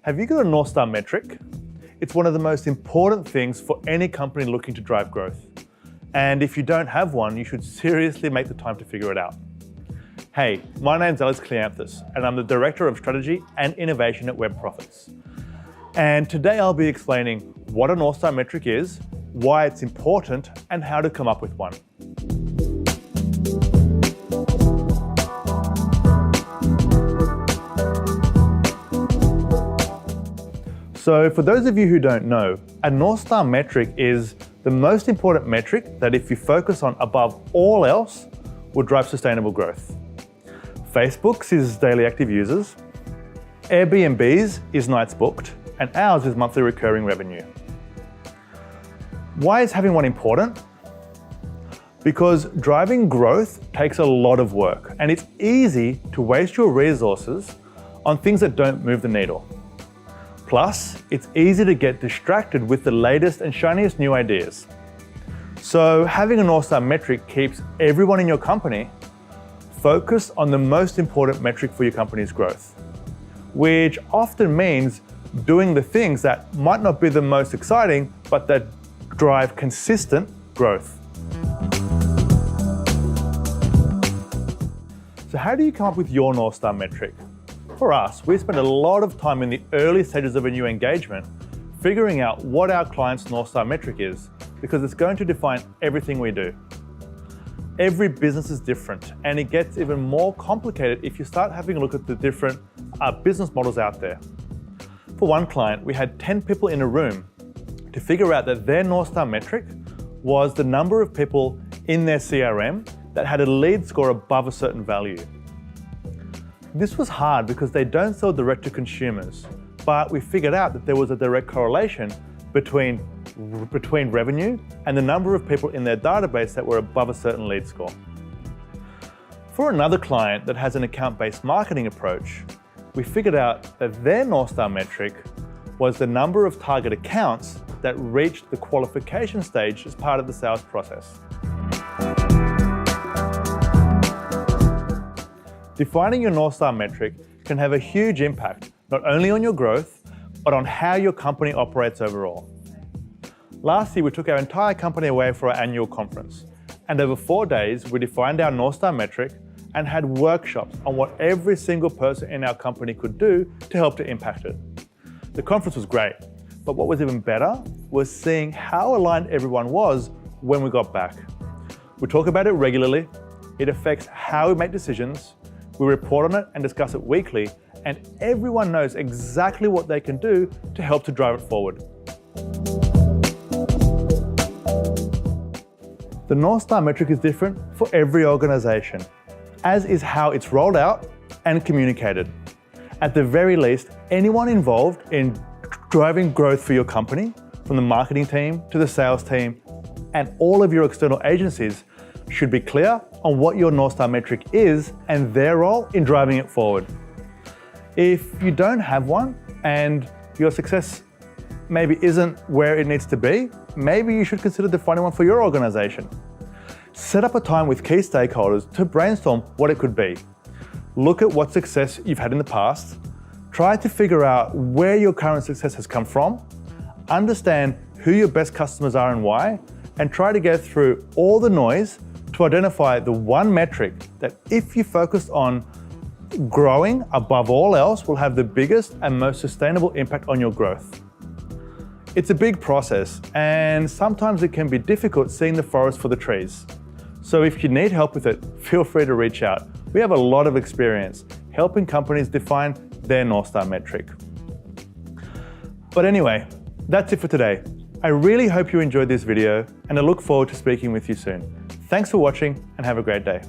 Have you got a North Star metric? It's one of the most important things for any company looking to drive growth. And if you don't have one, you should seriously make the time to figure it out. Hey, my name's Alex Kleanthis, and I'm the Director of Strategy and Innovation at Web Profits. And today I'll be explaining what a North Star metric is, why it's important, and how to come up with one. So for those of you who don't know, a North Star metric is the most important metric that if you focus on above all else, will drive sustainable growth. Facebook's is daily active users, Airbnb's is nights booked, and ours is monthly recurring revenue. Why is having one important? Because driving growth takes a lot of work, and it's easy to waste your resources on things that don't move the needle. Plus, it's easy to get distracted with the latest and shiniest new ideas. So having a North Star metric keeps everyone in your company focused on the most important metric for your company's growth, which often means doing the things that might not be the most exciting, but that drive consistent growth. So how do you come up with your North Star metric? For us, we spend a lot of time in the early stages of a new engagement figuring out what our client's North Star metric is, because it's going to define everything we do. Every business is different, and it gets even more complicated if you start having a look at the different business models out there. For one client, we had 10 people in a room to figure out that their North Star metric was the number of people in their CRM that had a lead score above a certain value. This was hard because they don't sell direct to consumers, but we figured out that there was a direct correlation between revenue and the number of people in their database that were above a certain lead score. For another client that has an account-based marketing approach, we figured out that their North Star metric was the number of target accounts that reached the qualification stage as part of the sales process. Defining your North Star metric can have a huge impact, not only on your growth, but on how your company operates overall. Last year, we took our entire company away for our annual conference, and over 4 days, we defined our North Star metric and had workshops on what every single person in our company could do to help to impact it. The conference was great, but what was even better was seeing how aligned everyone was when we got back. We talk about it regularly, it affects how we make decisions, we report on it and discuss it weekly, and everyone knows exactly what they can do to help to drive it forward. The North Star metric is different for every organization, as is how it's rolled out and communicated. At the very least, anyone involved in driving growth for your company, from the marketing team to the sales team, and all of your external agencies, should be clear on what your North Star metric is and their role in driving it forward. If you don't have one and your success maybe isn't where it needs to be, maybe you should consider defining one for your organization. Set up a time with key stakeholders to brainstorm what it could be. Look at what success you've had in the past, try to figure out where your current success has come from, understand who your best customers are and why, and try to get through all the noise to identify the one metric that, if you focus on growing above all else, will have the biggest and most sustainable impact on your growth. It's a big process, and sometimes it can be difficult seeing the forest for the trees. So if you need help with it, feel free to reach out. We have a lot of experience helping companies define their North Star metric. But anyway, that's it for today. I really hope you enjoyed this video, and I look forward to speaking with you soon. Thanks for watching, and have a great day.